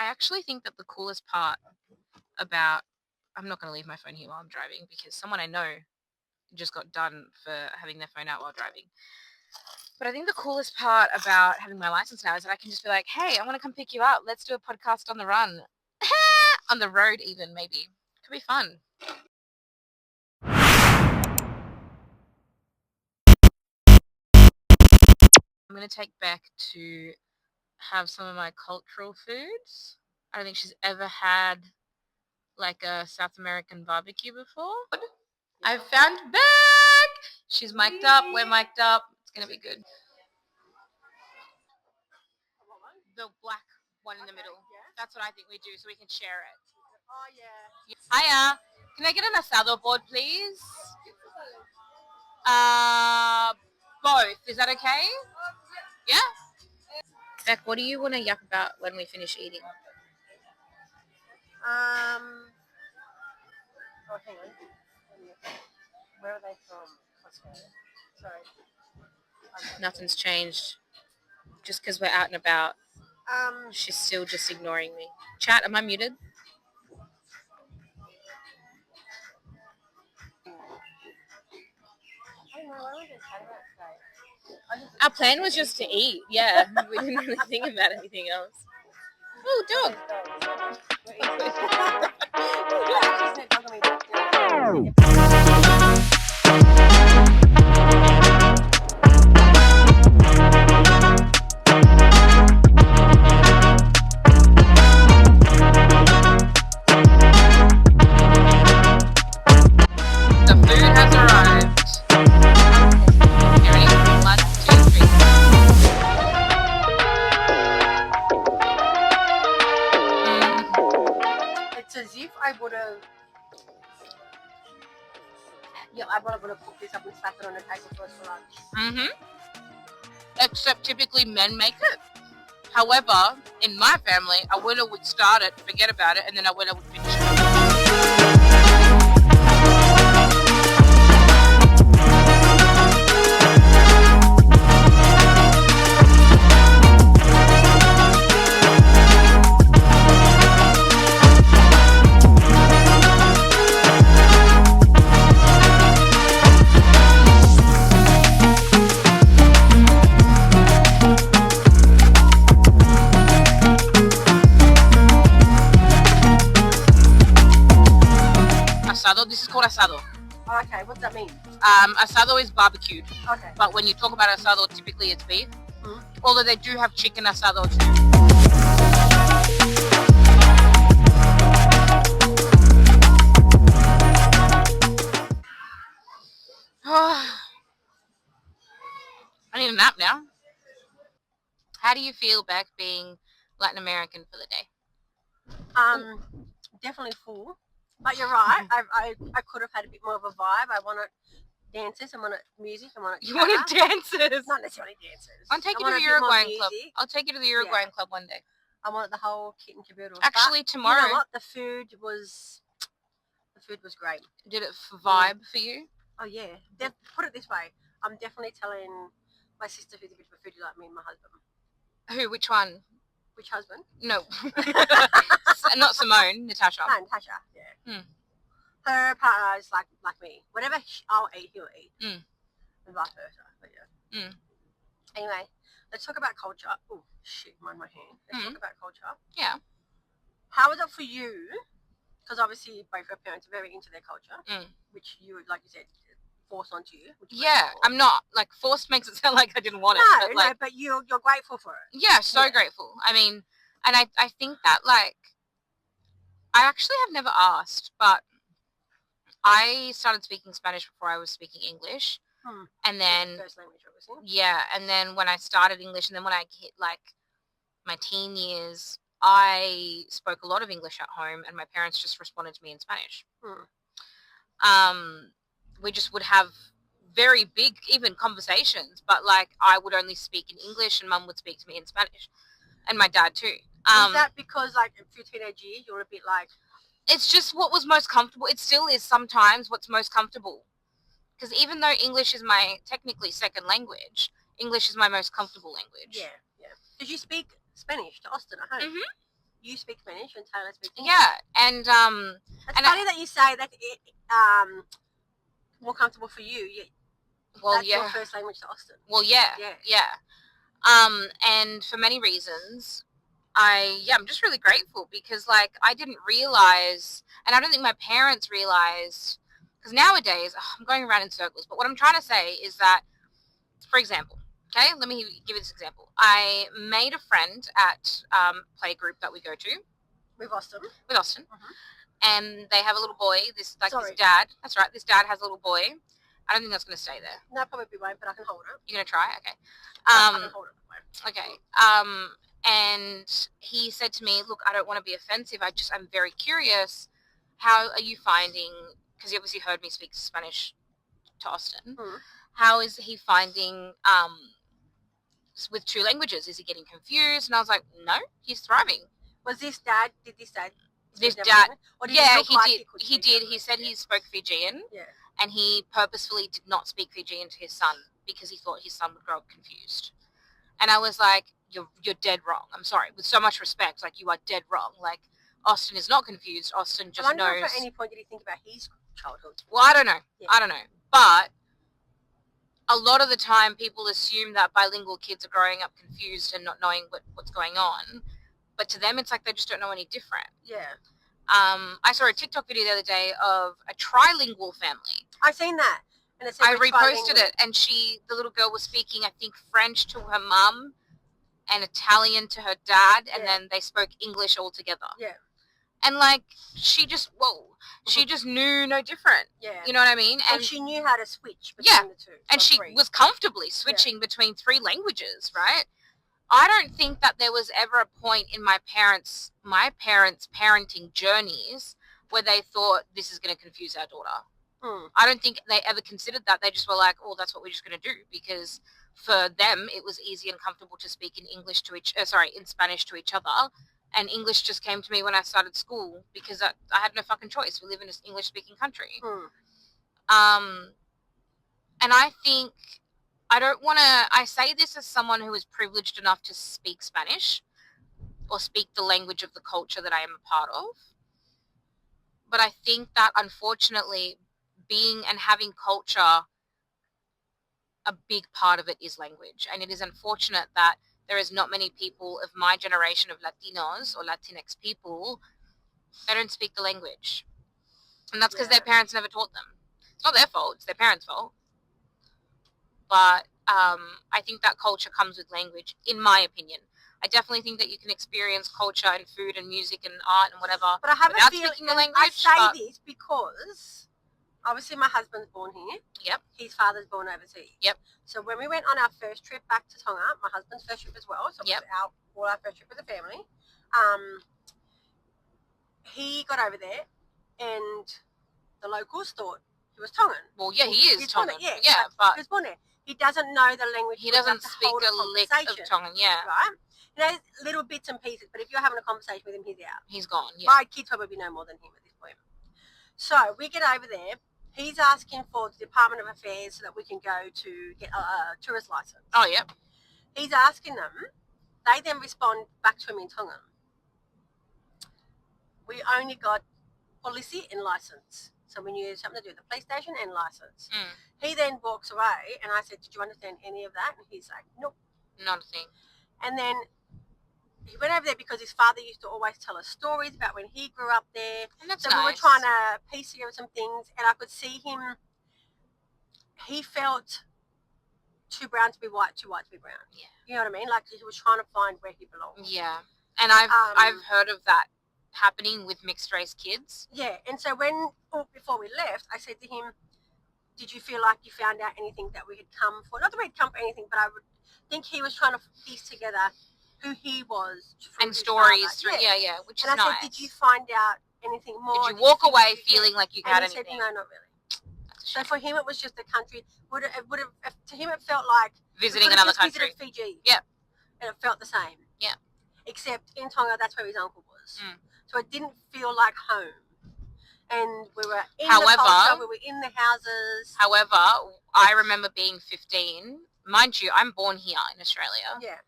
actually think that the coolest part about, I'm not going to leave my phone here while I'm driving because someone I know just got done for having their phone out while driving. But I think the coolest part about having my license now is that I can just be like, hey, I want to come pick you up. Let's do a podcast on the run. On the road even, maybe. Could be fun. I'm going to take Beck to have some of my cultural foods. I don't think she's ever had like a South American barbecue before. I found Beck! She's mic'd up. We're mic'd up. It's going to be good. The black one in the middle. That's what I think we do so we can share it. Oh, yeah. Hiya. Can I get an asado board, please? Both. Is that okay? Yeah? Beck, what do you want to yap about when we finish eating? Oh, hang on. Where are they from? Australia. Sorry. Nothing's changed. Just because we're out and about. Um, She's still just ignoring me. Chat, am I muted? I don't know, what are we going to chat about today? Our plan was just to eat. Yeah. We didn't really think about anything else. Oh, dog. The food has arrived. You ready? 1, 2, 3. It's as if I would have. Yeah, I would have cooked this up and slapped it on the table for us for lunch. Except typically men make it. However, in my family, a winner would start it, forget about it, and then a winner would finish it. Asado, this is called asado. Oh, okay, what's that mean? Asado is barbecued. Okay. But when you talk about asado, typically it's beef. Mm. Although they do have chicken asado too. I need a nap now. How do you feel, Beck, being Latin American for the day? Definitely full. But you're right. I could have had a bit more of a vibe. I wanted dances. I wanted music. I wanted. You wanted dances? Not necessarily dances. I'll take you to the Uruguayan club. I'll take you to the Uruguayan club one day. I wanted the whole kit and caboodle. Actually, tomorrow. You know what? The food was great. Did it vibe for you? Oh yeah. Put it this way. I'm definitely telling my sister who's a bit of a foodie like me and my husband. Who? Which one? Which husband? No. Not Simone. Natasha. No, Natasha. Yeah. Her partner is like me. Whatever I'll eat, he'll eat. And vice versa. But yeah. Anyway, let's talk about culture. Oh shit! Mind my hand. Let's talk about culture. Yeah. How is it for you? Because obviously both your parents are very into their culture, which you, like you said, force onto you. Yeah, I'm not, like, forced makes it sound like I didn't want it. No, but, like, but you're grateful for it. Yeah, so grateful. I mean, and I think that, like, I actually have never asked, but I started speaking Spanish before I was speaking English. And then, first language, obviously. Yeah, and then when I started English, and then when I hit, like, my teen years, I spoke a lot of English at home, and my parents just responded to me in Spanish. We just would have very big, even conversations, but, like, I would only speak in English, and Mum would speak to me in Spanish, and my dad too. Is that because, like, through teenage years, you're a bit like... It's just what was most comfortable. It still is sometimes what's most comfortable. Because even though English is my technically second language, English is my most comfortable language. Yeah, yeah. Did you speak Spanish to Austin at home? you speak Spanish and Taylor speaks English. Yeah, and It's funny that you say that it more comfortable for you. That's your first language to Austin. Well, yeah. And for many reasons, I'm just really grateful because, like, I didn't realize, and I don't think my parents realized, because nowadays, I'm going around in circles, but what I'm trying to say is that, for example, okay, let me give you this example. I made a friend at play group that we go to. With Austin. And they have a little boy, this dad. That's right, this dad has a little boy. I don't think that's going to stay there. No, probably won't, but I can hold it. You're going to try? Okay. I can hold it. Okay. And he said to me, look, I don't want to be offensive. I'm very curious. How are you finding, because he obviously heard me speak Spanish to Austin. How is he finding with two languages? Is he getting confused? And I was like, no, he's thriving. Was this dad, This dad, yeah, he did. He said he spoke Fijian. Yeah. And he purposefully did not speak Fijian to his son because he thought his son would grow up confused. And I was like, you're dead wrong. I'm sorry. With so much respect, like, you are dead wrong. Like, Austin is not confused. Austin just knows. I wonder if at any point did he think about his childhood? Well, I don't know. Yeah. I don't know. But a lot of the time people assume that bilingual kids are growing up confused and not knowing what's going on. But to them, it's like they just don't know any different. Yeah. I saw a TikTok video the other day of a trilingual family. I've seen that. And I reposted it, and the little girl was speaking, I think, French to her mum and Italian to her dad, and then they spoke English all together. Yeah. And, like, she just knew no different. Yeah. You know what I mean? And she knew how to switch between the two. And she was comfortably switching between three languages, right? I don't think that there was ever a point in my parents' parenting journeys where they thought this is going to confuse our daughter. I don't think they ever considered that. They just were like, oh, that's what we're just going to do, because for them it was easy and comfortable to speak in Spanish to each other, and English just came to me when I started school because I had no fucking choice. We live in an English-speaking country. And I think I say this as someone who is privileged enough to speak Spanish or speak the language of the culture that I am a part of. But I think that, unfortunately, being and having culture, a big part of it is language. And it is unfortunate that there is not many people of my generation of Latinos or Latinx people that don't speak the language. And that's because their parents never taught them. It's not their fault. It's their parents' fault. But I think that culture comes with language, in my opinion. I definitely think that you can experience culture and food and music and art and whatever without speaking the language. I say this because obviously my husband's born here. Yep. His father's born overseas. Yep. So when we went on our first trip back to Tonga, my husband's first trip as well, so it was our first trip with the family, he got over there and the locals thought he was Tongan. Well, yeah, he is Tongan. But he was born there. He doesn't know the language. He doesn't speak a lick of Tongan, right? You know, little bits and pieces, but if you're having a conversation with him, he's out. He's gone, yeah. My kids probably know more than him at this point. So we get over there. He's asking for the Department of Affairs so that we can go to get a tourist license. Oh, yep. He's asking them. They then respond back to him in Tongan. We only got policy and license. So we knew something to do with the PlayStation and license. He then walks away, and I said, did you understand any of that? And he's like, nope. Not a thing. And then he went over there because his father used to always tell us stories about when he grew up there. And that's so nice. We were trying to piece together some things, and I could see him. He felt too brown to be white, too white to be brown. Yeah. You know what I mean? Like he was trying to find where he belonged. Yeah. And I've heard of that happening with mixed race kids. Yeah. And so before we left, I said to him, did you feel like you found out anything that we had come for? Not that we'd come for anything, but I would think he was trying to piece together who he was. And stories. Yeah, which is nice. And I said, did you find out anything more? Did you walk away feeling like you had anything? And he said, no, not really. So for him, it was just a country. To him, it felt like visiting another country. Visited Fiji. Yeah. And it felt the same. Yeah. Except in Tonga, that's where his uncle was. So it didn't feel like home. And we were in the culture, we were in the houses. However, I remember being 15. Mind you, I'm born here in Australia. Yeah.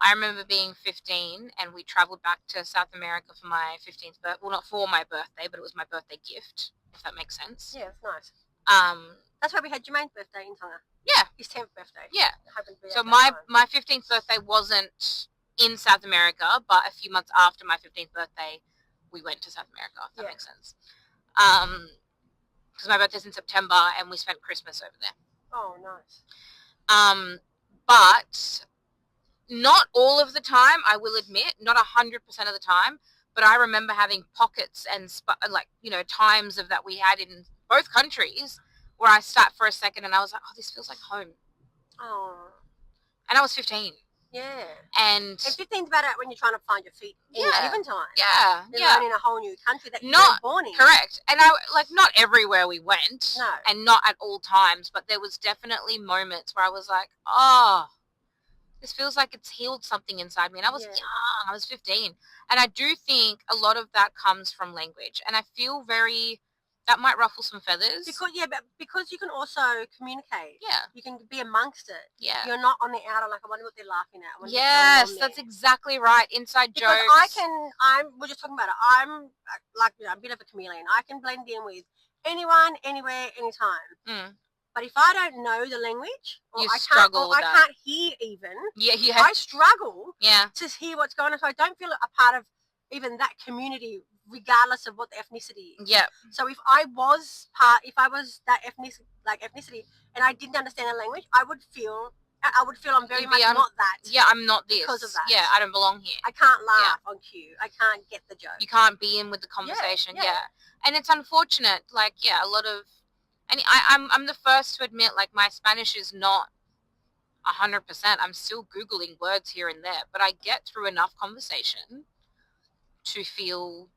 I remember being 15 and we traveled back to South America for my 15th birthday. Well, not for my birthday, but it was my birthday gift, if that makes sense. Yeah, it's nice. Um, That's why we had Jermaine's birthday in Tonga. Yeah. His 10th birthday. Yeah. So my 15th birthday wasn't in South America, but a few months after my 15th birthday, we went to South America, if that makes sense. Because my birthday's in September and we spent Christmas over there. Oh, nice. But not all of the time, I will admit, not 100% of the time, but I remember having pockets and times of that we had in both countries where I sat for a second and I was like, oh, this feels like home. Oh. And I was 15. Yeah. And if you think about it when you're trying to find your feet in a given time. Yeah. You're in a whole new country that you're born in. Correct. And not everywhere we went. No. And not at all times, but there was definitely moments where I was like, oh, this feels like it's healed something inside me. And I was young. I was 15. And I do think a lot of that comes from language. And I feel that might ruffle some feathers. Because you can also communicate. Yeah. You can be amongst it. Yeah. You're not on the outer, like, I wonder what they're laughing at. Yes, that's exactly right. Inside jokes. We're just talking about it. I'm a bit of a chameleon. I can blend in with anyone, anywhere, anytime. But if I don't know the language, or I can't hear even, I struggle to hear what's going on. So I don't feel a part of even that community, regardless of what the ethnicity is. Yeah. So if I was that ethnicity, and I didn't understand the language, I would feel I'm very much not that. Yeah, I'm not this. Because of that. Yeah, I don't belong here. I can't laugh on cue. I can't get the joke. You can't be in with the conversation. Yeah. And it's unfortunate. A lot of, and I'm the first to admit, my Spanish is not 100%. I'm still Googling words here and there, but I get through enough conversation to feel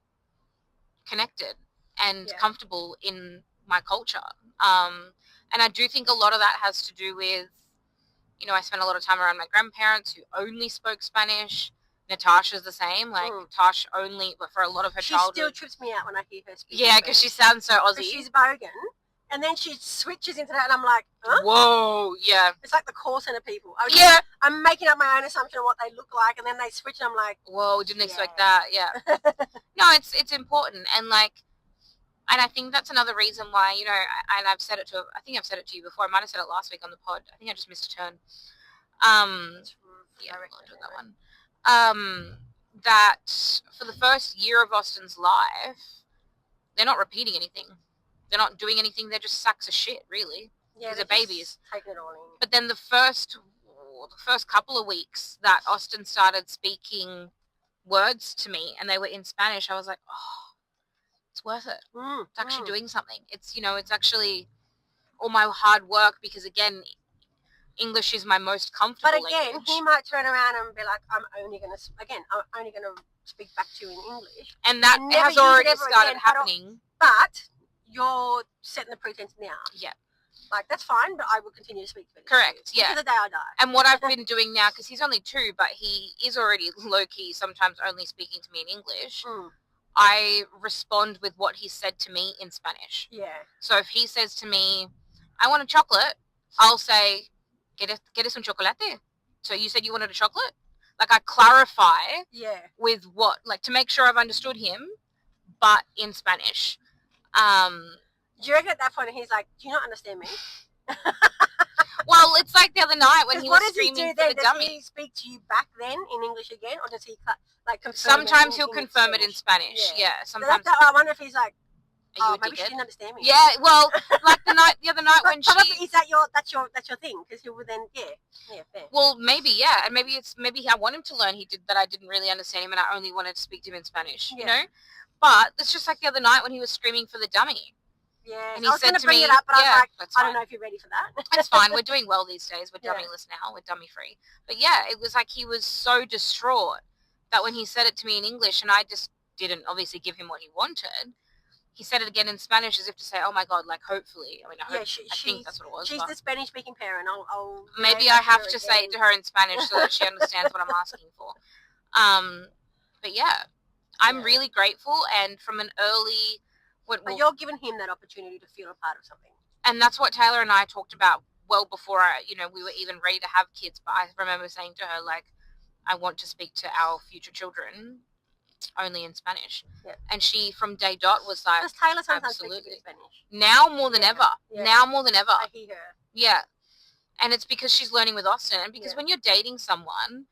connected and comfortable in my culture. And I do think a lot of that has to do with, I spent a lot of time around my grandparents who only spoke Spanish. Natasha's the same. Tash only, but for a lot of her childhood. She still trips me out when I hear her speak. Yeah, because she sounds so Aussie. She's Bogan. And then she switches into that, and I'm like, huh? Whoa, yeah. It's like the call center people. I'm making up my own assumption of what they look like, and then they switch, and I'm like, whoa, didn't expect that, yeah. No, it's important, and I think that's another reason why, and I think I've said it to you before. I might have said it last week on the pod. I think I just missed a turn. Yeah, I'll do that one. That for the first year of Austin's life, they're not repeating anything. They're not doing anything. They're just sacks of shit, really. Yeah, they're babies. Taking it all in. But then the first couple of weeks that Austin started speaking words to me, and they were in Spanish, I was like, oh, it's worth it. It's actually doing something. It's, it's actually all my hard work, because again, English is my most comfortable language. He might turn around and be like, I'm only going to speak back to you in English. And that has already started happening. But you're setting the pretense now. Yeah. That's fine, but I will continue to speak Spanish. Correct, yeah. To the day I die. And what I've been doing now, because he's only 2, but he is already low-key, sometimes only speaking to me in English, I respond with what he said to me in Spanish. Yeah. So if he says to me, I want a chocolate, I'll say, ¿Quieres un chocolate? So you said you wanted a chocolate? I clarify with what, to make sure I've understood him, but in Spanish. Do you reckon at that point he's like, do you not understand me? Well, it's like the other night when he was screaming for the dummy. Does he speak to you back then in English again, or does he confirm? Sometimes he'll confirm it in Spanish. Yeah, sometimes. I wonder if he's like, maybe she didn't understand me. Yeah, well, the other night when is that's your thing, because he would then fair. Well, maybe and maybe I want him to learn that I didn't really understand him and I only wanted to speak to him in Spanish. You know, but it's just like the other night when he was screaming for the dummy. Yeah, and he I was going to bring me, it up, but I was like, I don't know if you're ready for that. It's fine. We're doing well these days. We're dummyless now. We're dummy free. But yeah, it was like he was so distraught that when he said it to me in English, and I just didn't obviously give him what he wanted, he said it again in Spanish as if to say, oh my God, hopefully. I mean, I think that's what it was. She's the Spanish speaking parent. I'll maybe I have to say it to her in Spanish so that she understands what I'm asking for. But yeah, I'm really grateful, and from an early... But you're giving him that opportunity to feel a part of something. And that's what Taylor and I talked about well before, we were even ready to have kids. But I remember saying to her, I want to speak to our future children only in Spanish. Yeah. And she, from day dot, was like, because Taylor sometimes absolutely. speaks Spanish. Now more than ever. Yeah. Now more than ever. I hear her. Yeah. And it's because she's learning with Austin. And because Yeah. when you're dating someone,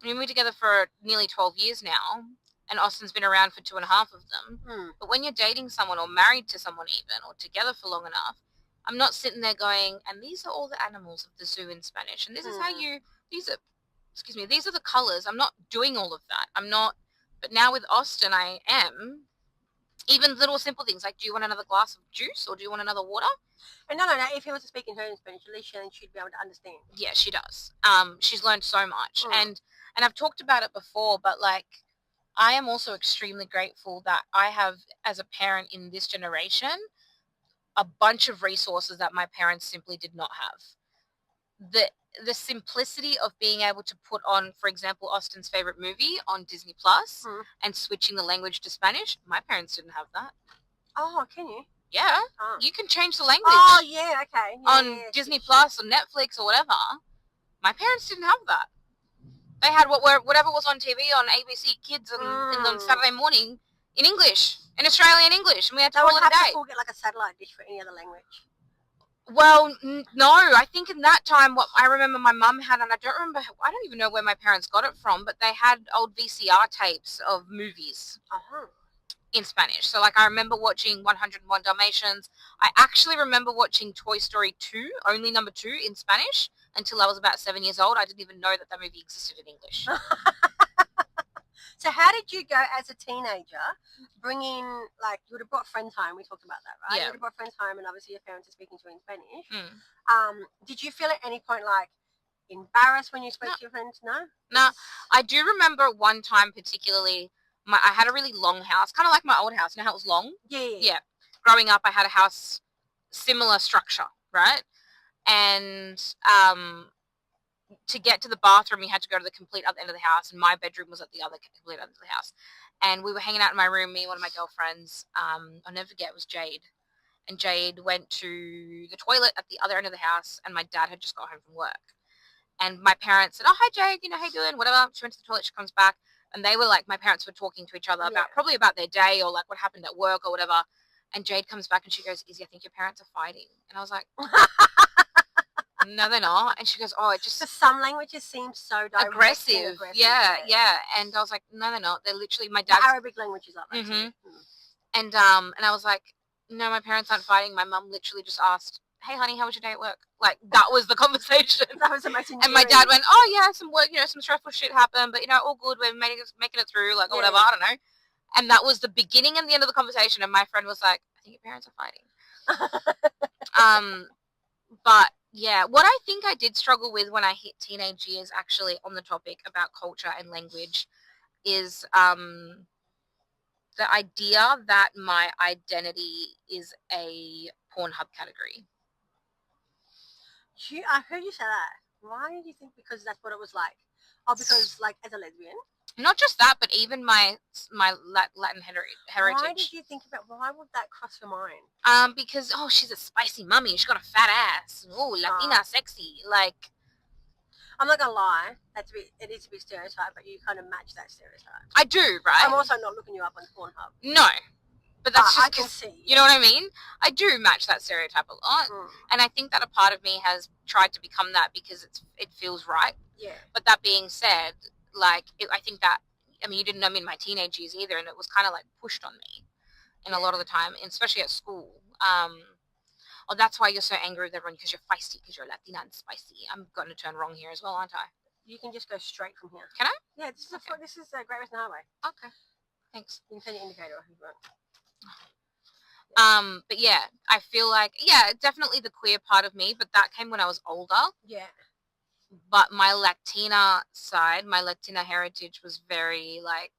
we've been together for nearly 12 years now, and Austin's been around for 2.5 of them. But when you're dating someone or married to someone even, or together for long enough, I'm not sitting there going, and these are all the animals of the zoo in Spanish. And this is how these are the colors. I'm not doing all of that. I'm not, but now with Austin, I am. Even little simple things like, do you want another glass of juice or do you want another water? And no. If he was speaking to her in Spanish, at least she'd be able to understand. Yeah, she does. She's learned so much. And I've talked about it before, but like, I am also extremely grateful that I have, as a parent in this generation, a bunch of resources that my parents simply did not have. The simplicity of being able to put on, for example, Austin's favorite movie on Disney Plus and switching the language to Spanish, my parents didn't have that. Oh, can you? Yeah, you can change the language. Oh, yeah, okay. Yeah, on Disney Plus or Netflix or whatever. My parents didn't have that. They had whatever was on TV on ABC Kids on Saturday morning in English, in Australian English, and we had to call it a day. They would have to get like a satellite dish for any other language. Well, no. I think in that time, what I remember my mum had, and I don't even know where my parents got it from, but they had old VCR tapes of movies in Spanish. So, like, I remember watching 101 Dalmatians. I actually remember watching Toy Story 2, only number 2, in Spanish until I was about 7 years old. I didn't even know that movie existed in English. So how did you go as a teenager, bringing, like, you would have brought friends home, we talked about that, right? Yeah. You would have brought friends home and obviously your parents are speaking to you in Spanish. Did you feel at any point, like, embarrassed when you spoke to your friends? No, I do remember one time particularly, I had a really long house, kind of like my old house. You know how it was long? Yeah. Growing up, I had a house, similar structure, right? And to get to the bathroom, you had to go to the complete other end of the house, and my bedroom was at the other complete end of the house. And we were hanging out in my room, me and one of my girlfriends. I'll never forget, it was Jade. And Jade went to the toilet at the other end of the house, and my dad had just got home from work. And my parents said, oh, hi, Jade, how you doing? Whatever. She went to the toilet, she comes back. And they were like, my parents were talking to each other probably about their day or like what happened at work or whatever. And Jade comes back and she goes, Izzy, I think your parents are fighting. And I was like, no, they're not. And she goes, oh, it just... Because some languages seem so direct aggressive. Yeah. And I was like, no, they're not. They're literally, my dad's... The Arabic languages are like that. And I was like, no, my parents aren't fighting. My mum literally just asked, hey, honey, how was your day at work? Like, that was the conversation. That was amazing. And my dad went, oh, yeah, some work, some stressful shit happened, but, all good. We're making it through, like, or whatever. I don't know. And that was the beginning and the end of the conversation. And my friend was like, I think your parents are fighting. But, yeah, what I think I did struggle with when I hit teenage years, actually, on the topic about culture and language, is the idea that my identity is a Pornhub category. I heard you say that. Why did you think? Because that's what it was like. Oh, because, like, as a lesbian? Not just that, but even my Latin heritage. Why did you think about, why would that cross your mind? Because, she's a spicy mummy. She's got a fat ass. Oh, Latina sexy. Like, I'm not going to lie. It is a bit stereotype, but you kind of match that stereotype. I do, right? I'm also not looking you up on Pornhub. No. But that's just I can see. You know what I mean? I do match that stereotype a lot. And I think that a part of me has tried to become that because it feels right. Yeah. But that being said, like, I think that, you didn't know me in my teenage years either, and it was kind of like pushed on me a lot of the time, and especially at school. Oh, that's why you're so angry with everyone, because you're feisty, because you're Latina and spicy. I'm going to turn wrong here as well, aren't I? You can just go straight from here. Can I? Yeah, this is a Great Western Highway. Okay. Thanks. You can turn your indicator off if you want. But yeah, I feel like, definitely the queer part of me, but that came when I was older. Yeah. But my Latina side, my Latina heritage was very, like,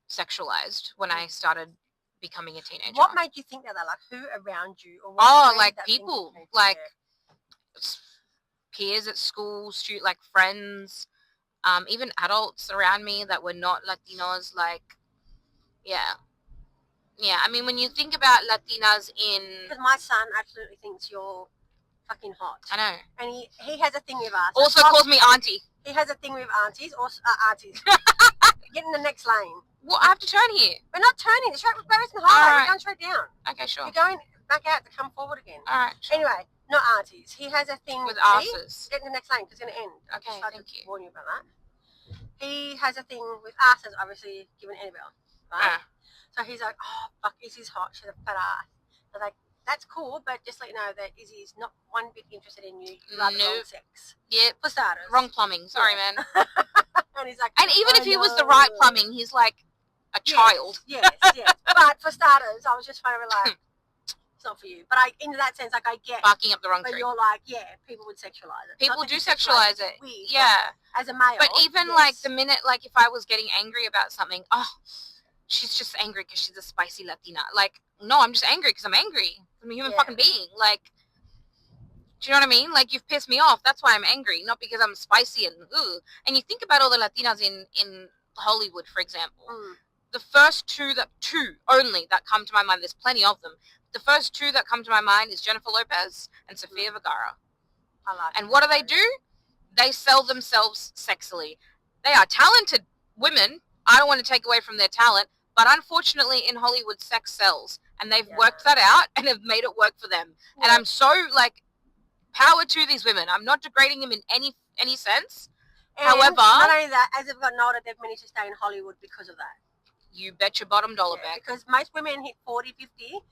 sexualized when I started becoming a teenager. What made you think that? Like, who around you? Or like, people. Like, peers at school, like, friends, even adults around me that were not Latinos, like, yeah. Yeah, when you think about Latinas in... Because my son absolutely thinks you're fucking hot. I know. And he has a thing with us. Also calls me auntie. He has a thing with aunties or aunties. Get in the next lane. Well, I have to turn here. We're not turning. It's straight Barriston Highway. Right. We're going straight down. Okay, sure. You're going back out to come forward again. All right. Sure. Anyway, not aunties. He has a thing with asses. Get in the next lane because it's going to end. Okay, thank you. Warn you about that. He has a thing with asses, obviously, given Annabelle. Right? So he's like, oh, fuck, Izzy's hot. She's a fat ass. I was like, that's cool, but just let you know that Izzy's not one bit interested in you. You rather wrong sex. Yep. For starters. Wrong plumbing. Sorry, man. And he's like, and even if he was the right plumbing, he's like a child. Yes. But for starters, I was just trying to be like, it's not for you. But in that sense, like I get barking up the wrong tree. But you're like, people would sexualize it. People do sexualize it. Weird, yeah. As a male. But even like the minute, like if I was getting angry about something, oh, she's just angry because she's a spicy Latina. Like, no, I'm just angry because I'm angry. I'm a human fucking being. Like, do you know what I mean? Like, you've pissed me off. That's why I'm angry, not because I'm spicy and ooh. And you think about all the Latinas in Hollywood, for example. The first two only that come to my mind, there's plenty of them. The first two that come to my mind is Jennifer Lopez and Sofia Vergara. And what do? They sell themselves sexily. They are talented women. I don't want to take away from their talent, but unfortunately in Hollywood, sex sells. And they've worked that out and have made it work for them. And I'm so, like, power to these women. I'm not degrading them in any sense. And however, not only that, as they've gotten older, they've managed to stay in Hollywood because of that. You bet your bottom dollar back. Because most women hit 40, 50,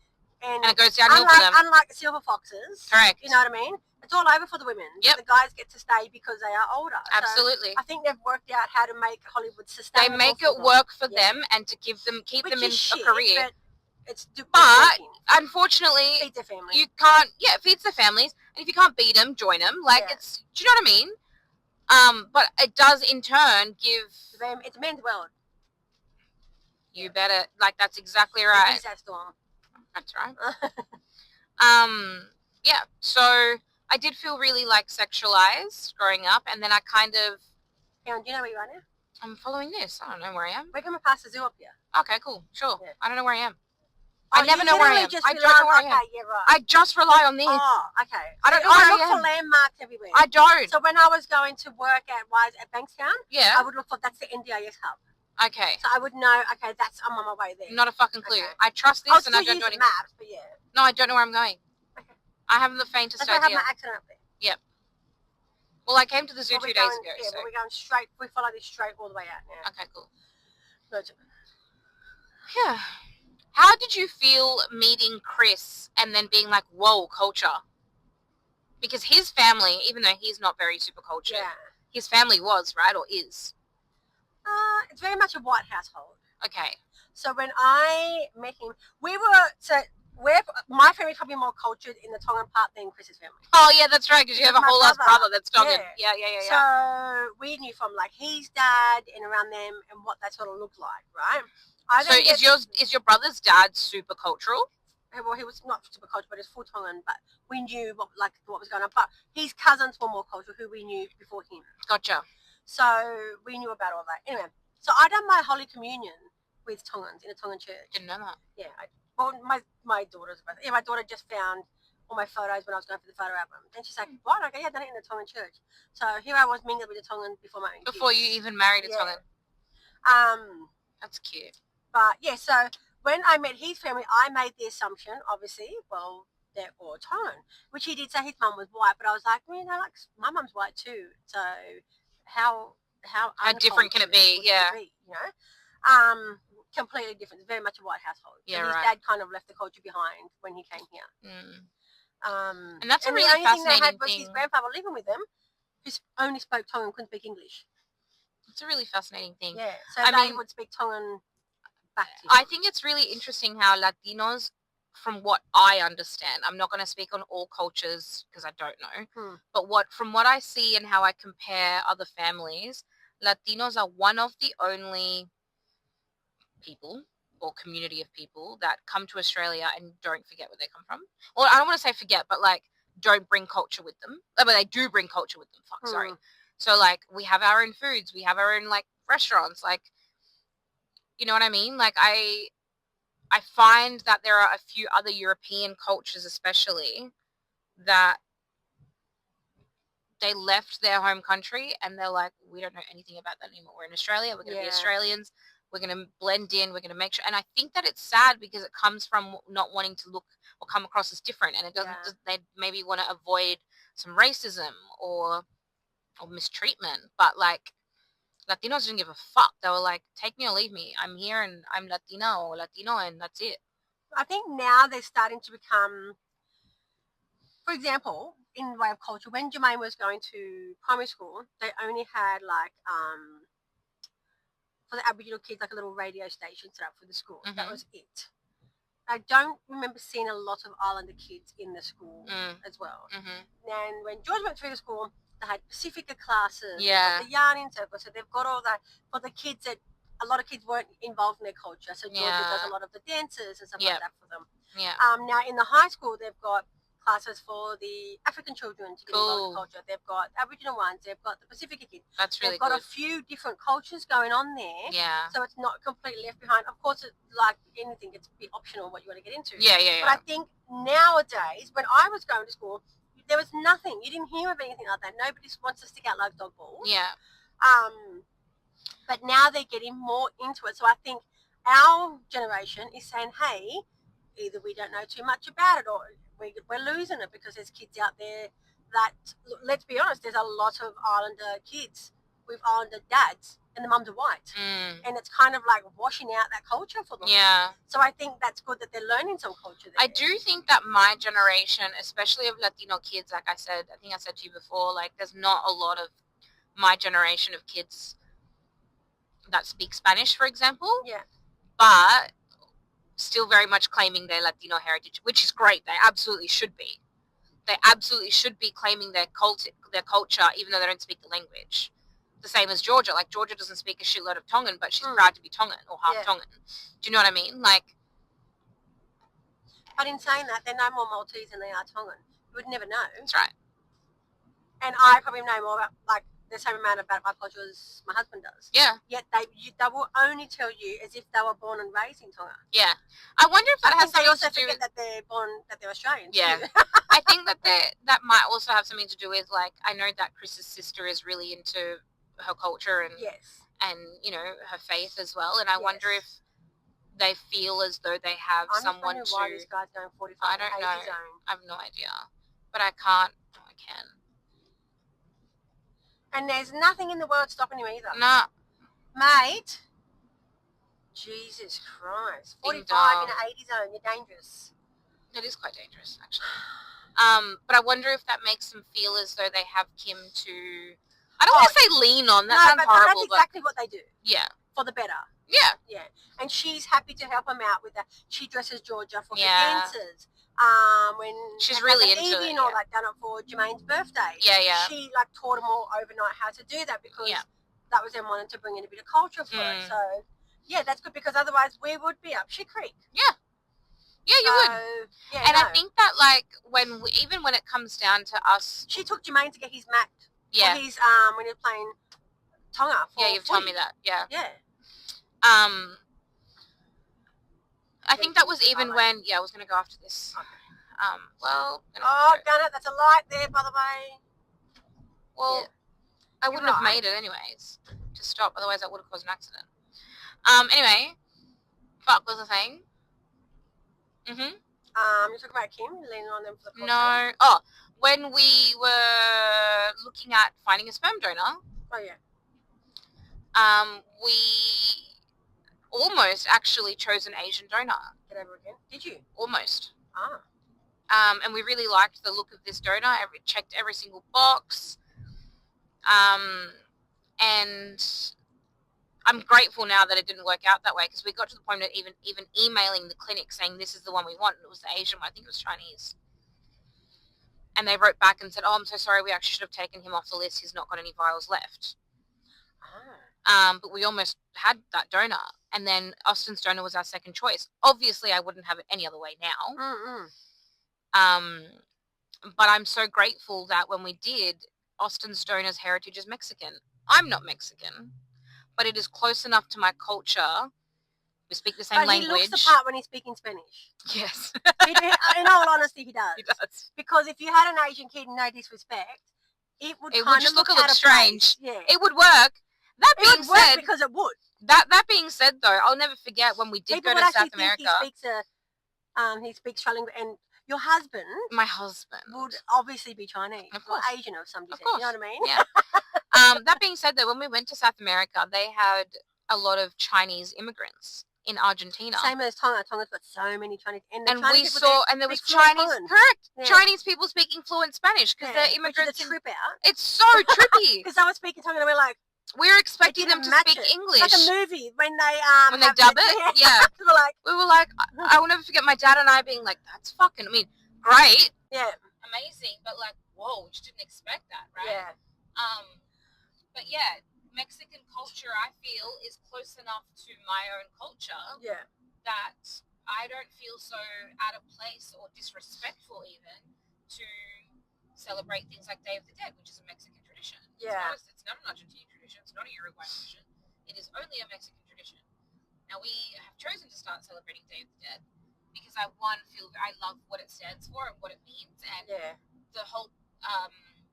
and it goes downhill for them. Unlike the silver foxes. Correct. You know what I mean? It's all over for the women. Yep. The guys get to stay because they are older. Absolutely. So I think they've worked out how to make Hollywood sustainable. They make it work for them and to keep them in a career. But unfortunately, feeds their family. You can't. Yeah, it feeds their families. And if you can't beat them, join them. Like it's. Do you know what I mean? But it does in turn give. It's a men's world. You better. Like that's exactly right. That storm. That's right. Yeah. So I did feel really like sexualized growing up, and then I kind of. Do you know where you are now? I'm following this. I don't know where I am. We're coming past the zoo up here. Okay, cool. Sure. Yeah. I don't know where I am. Oh, I never know where I am. I don't know where I am. Yeah, right. I just rely on this. Oh, okay. I don't know where I am. I look for landmarks everywhere. I don't. So when I was going to work at Bankstown, I would look for, that's the NDIS hub. Okay. So I would know, okay, I'm on my way there. Not a fucking clue. Okay. I trust this and I don't know anything. Maps, but No, I don't know where I'm going. Okay. I haven't the faintest idea. I have my accent up there. Yep. Well, I came to the zoo 2 days ago. Yeah, so. But we're going straight, we follow this straight all the way out now. Okay, cool. Good. Yeah. How did you feel meeting Chris and then being like, whoa, culture? Because his family, even though he's not very super cultured, his family was, right, or is? It's very much a white household. Okay. So when I met him, my family's probably more cultured in the Tongan part than Chris's family. Oh, yeah, that's right, because you have a whole ass brother that's Tongan. Yeah. So we knew from, like, his dad and around them and what that sort of looked like, right? So is your brother's dad super cultural? Well, he was not super cultural, but he's full Tongan. But we knew what was going on. But his cousins were more cultural, who we knew before him. Gotcha. So we knew about all that. Anyway, so I done my Holy Communion with Tongans in a Tongan church. Didn't know that. Yeah. My daughter's brother. Yeah, my daughter just found all my photos when I was going for the photo album. And she's like, what? Like, I had done it in a Tongan church. So here I was mingled with a Tongan before my own kids. Before you even married a Tongan. That's cute. But yeah, so when I met his family, I made the assumption, obviously, well, they're all Tongan, which he did say his mum was white, but I was like, like my mum's white too. So how different can it be? Yeah. You know, completely different. It's very much a white household. Yeah, his dad kind of left the culture behind when he came here. And that's a really fascinating thing. The only thing they had was his grandfather living with them, who only spoke Tongan, couldn't speak English. It's a really fascinating thing. Yeah, so they would speak Tongan back to him. I think it's really interesting how Latinos, from what I understand, I'm not going to speak on all cultures because I don't know, but from what I see and how I compare other families, Latinos are one of the only people or community of people that come to Australia and don't forget where they come from. Well, I don't want to say forget, but like don't bring culture with them. But they do bring culture with them. Sorry. So like we have our own foods, we have our own like restaurants, like, you know what I mean? Like I find that there are a few other European cultures especially that they left their home country and they're like, we don't know anything about that anymore. We're in Australia. We're going to be Australians. We're going to blend in. We're going to make sure. And I think that it's sad because it comes from not wanting to look or come across as different. And it doesn't, they maybe want to avoid some racism or mistreatment. But like, Latinos didn't give a fuck. They were like, take me or leave me. I'm here and I'm Latina or Latino and that's it. I think now they're starting to become, for example, in the way of culture, when Jermaine was going to primary school, they only had like, for the Aboriginal kids, like a little radio station set up for the school. That was it. I don't remember seeing a lot of Islander kids in the school as well. And when George went through the school, they had Pacifica classes, the yarning circle, so they've got all that for the kids that a lot of kids weren't involved in their culture. So Georgia does a lot of the dances and stuff like that for them. Now in the high school, they've got classes for the African children to get involved in culture. They've got Aboriginal ones. They've got the Pacific kids. That's really They've got a few different cultures going on there. Yeah. So it's not completely left behind. Of course, like anything, it's a bit optional what you want to get into. But I think nowadays, when I was going to school, there was nothing. You didn't hear of anything like that. Nobody wants to stick out like dog balls. Yeah. But now they're getting more into it. So I think our generation is saying, hey, either we don't know too much about it or we're losing it because there's kids out there that, let's be honest, there's a lot of Islander kids with Islander dads and the mums are white. And it's kind of like washing out that culture for them. Yeah. So I think that's good that they're learning some culture there. I do think that my generation, especially of Latino kids, like I said, I think I said to you before, like there's not a lot of my generation of kids that speak Spanish, for example. Yeah. But still very much claiming their Latino heritage, which is great. They absolutely should be. They absolutely should be claiming their culture, even though they don't speak the language. The same as Georgia. Like, Georgia doesn't speak a shitload of Tongan, but she's proud to be Tongan or half Tongan. Do you know what I mean? Like, but in saying that, they're no more Maltese than they are Tongan. You would never know. That's right. And I probably know more about, like, the same amount about my culture as my husband does. Yeah. Yet they will only tell you as if they were born and raised in Tonga. Yeah. I wonder if that has something to do. They also forget that they're born, that they're Australian. Yeah. I think that might also have something to do with, like, I know that Chris's sister is really into her culture and and you know, her faith as well. And I wonder if they feel as though they have someone to. Why this guy's going 45. I don't know. I have no idea, but I can't. Oh, I can. And there's nothing in the world stopping you either. Nah. Mate. Jesus Christ. 45 in an 80 zone. You're dangerous. It is quite dangerous, actually. But I wonder if that makes them feel as though they have Kim to... I don't want to say lean on. That sounds horrible. That's exactly what they do. Yeah. For the better. Yeah. Yeah. And she's happy to help them out with that. She dresses Georgia for her dances. When she's really into it. Evening or like done it for Jermaine's birthday. Yeah, yeah. She like taught them all overnight how to do that because that was them wanting to bring in a bit of culture for it. So yeah, that's good because otherwise we would be up shit creek. Yeah. Yeah, you would. Yeah, and I think that like even when it comes down to us, she took Jermaine to get his mat. Yeah. His when he was playing Tonga. Yeah, you've told me that. Yeah. Yeah. I think that was even when I was gonna go after this. Okay. Well. Gun it. That's a light there, by the way. Well, I wouldn't have made it anyways to stop. Otherwise, that would have caused an accident. Anyway, fuck was the thing. You're talking about Kim leaning on them for the podcast? No. Oh, when we were looking at finding a sperm donor. Oh yeah. We almost actually chose an Asian donor. Get over again? Did you? Almost. Ah. And we really liked the look of this donor. Checked every single box. And I'm grateful now that it didn't work out that way because we got to the point of even emailing the clinic saying this is the one we want. And it was the Asian one. I think it was Chinese. And they wrote back and said, oh, I'm so sorry. We actually should have taken him off the list. He's not got any vials left. But we almost had that donor. And then Austin's donor was our second choice. Obviously, I wouldn't have it any other way now. But I'm so grateful that when we did, Austin's donor's heritage is Mexican. I'm not Mexican, but it is close enough to my culture. We speak the same language. But he looks the part when he's speaking Spanish. Yes. In all honesty, he does. He does. Because if you had an Asian kid, no disrespect, it would just look a out little of strange. place. Yeah. It would work. That It being would work said, because it would. That being said, though, I'll never forget when we did People go to would South actually think America. he speaks trilingual, and your husband, My husband, would obviously be Chinese or Asian of some descent. You know what I mean? Yeah. That being said, though, when we went to South America, they had a lot of Chinese immigrants in Argentina. Same as Tonga. Tonga's got so many Chinese, and we saw, and there was Chinese. Correct. Yeah. Chinese people speaking fluent Spanish because they're immigrants. Which is a trip out. It's so trippy because they were speaking Tonga, and we're like. We were expecting them to speak English. It's like a movie when they dub it. Yeah. We were like, I will never forget my dad and I being like, that's fucking. I mean, great. Yeah. Amazing, but like, whoa, we just didn't expect that, right? Yeah. But yeah, Mexican culture, I feel, is close enough to my own culture. Yeah. That I don't feel so out of place or disrespectful even to celebrate things like Day of the Dead, which is a Mexican tradition. Yeah. It's not an Argentinian tradition. It's not a Uruguayan tradition. It is only a Mexican tradition. Now, we have chosen to start celebrating Day of the Dead because I love what it stands for and what it means, and the whole,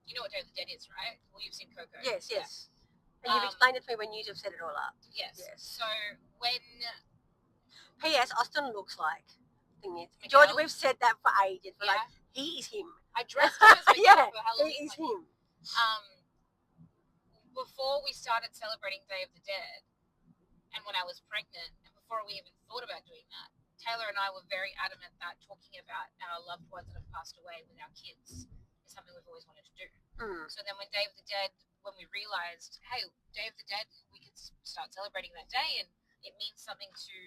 you know what Day of the Dead is, right? Well, you've seen Coco. Yes. And you've explained it to me when you have set it all up. Yes. So when... P.S. Austin looks like... George, we've said that for ages. We're like, he is him. I dressed him as Miguel for Halloween. He is him. Before we started celebrating Day of the Dead, and when I was pregnant, and before we even thought about doing that, Taylor and I were very adamant that talking about our loved ones that have passed away with our kids is something we've always wanted to do. So then when Day of the Dead, when we realized, hey, Day of the Dead, we could start celebrating that day, and it means something to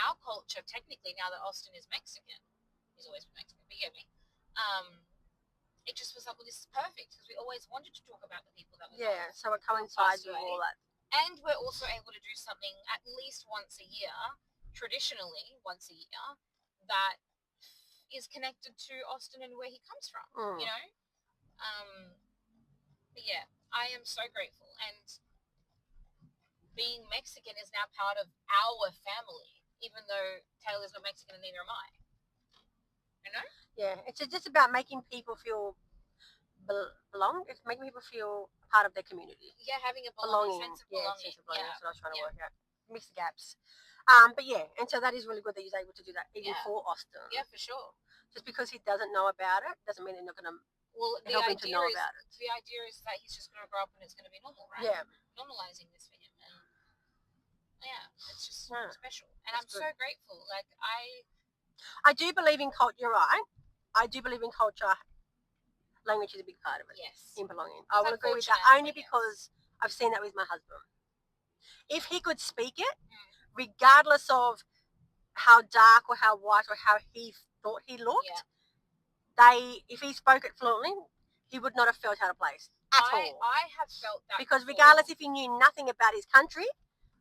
our culture, technically, now that Austin is Mexican. He's always been Mexican, but you get me. It just was like, well, this is perfect, because we always wanted to talk about the people that we love. So it coincides with all that. And we're also able to do something at least once a year, traditionally once a year, that is connected to Austin and where he comes from, you know? But yeah, I am so grateful. And being Mexican is now part of our family, even though Taylor's not Mexican and neither am I. You know? Yeah, it's just about making people feel belong. It's making people feel part of their community. Yeah, having a belonging. Sense of belonging. Sense of belonging. That's what I was trying to work out. Mix the gaps. But yeah, and so that is really good that he's able to do that even for Austin. Yeah, for sure. Just because he doesn't know about it doesn't mean they're not going to help him to know about it. The idea is that he's just going to grow up and it's going to be normal, right? Yeah. Normalizing this for him. And yeah, it's just special. And I'm so grateful. Like, I do believe in culture. You're right. I do believe in culture. Language is a big part of it. Yes. In belonging. I will agree with that only because I've seen that with my husband. If he could speak it, regardless of how dark or how white or how he thought he looked, if he spoke it fluently, he would not have felt out of place at all. I have felt that because regardless if he knew nothing about his country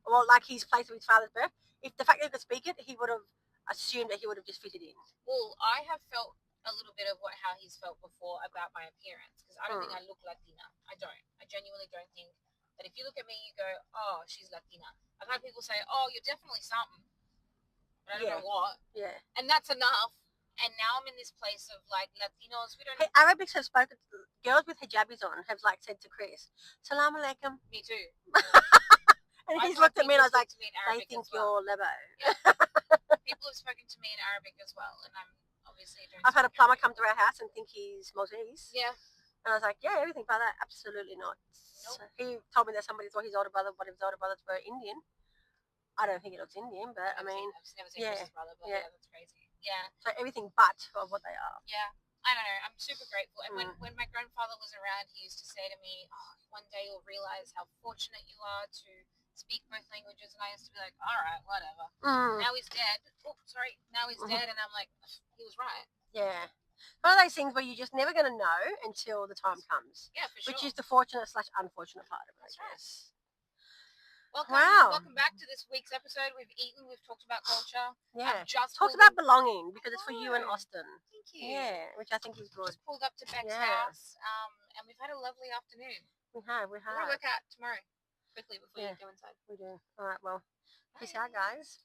or like his place of his father's birth, if the fact that he could speak it, he would have assumed that he would have just fitted in. Well, I have felt a little bit of how he's felt before about my appearance, because I don't think I look Latina. I don't. I genuinely don't think that if you look at me, you go, oh, she's Latina. I've had people say, oh, you're definitely something, but I don't know what. Yeah. And that's enough. And now I'm in this place of like Latinos. We don't. Hey, Arabics have spoken. Girls with hijabis on have like said to Chris, "Salam alaikum." Me too. And he's looked at me and I was like, "They think you're Lebo." Yeah. People have spoken to me in Arabic as well, and I'm obviously. I've had a plumber come to our house and think he's Maltese. Yeah. And I was like, "Yeah, everything by that, absolutely not." Nope. So he told me that somebody thought his older brother, one of his older brothers were Indian. I don't think he looks Indian, but I mean, I've never seen Chris's brother, but yeah, that's crazy. Yeah. So everything but of what they are. Yeah. I don't know. I'm super grateful. And when my grandfather was around, he used to say to me, oh, one day you'll realize how fortunate you are to speak both languages. And I used to be like, all right, whatever. Now he's dead. Oh, sorry. Now he's dead. And I'm like, he was right. Yeah. One of those things where you're just never going to know until the time comes. Yeah, for sure. Which is the fortunate/unfortunate part of it, I guess. Welcome back to this week's episode. We've eaten, we've talked about culture. Yeah. Just talked about belonging because it's for you and Austin. Thank you. Yeah, which I think is good. Just pulled up to Beck's house, and we've had a lovely afternoon. We have. We're going to work out tomorrow quickly before you go inside. We do. All right, well, peace out, guys.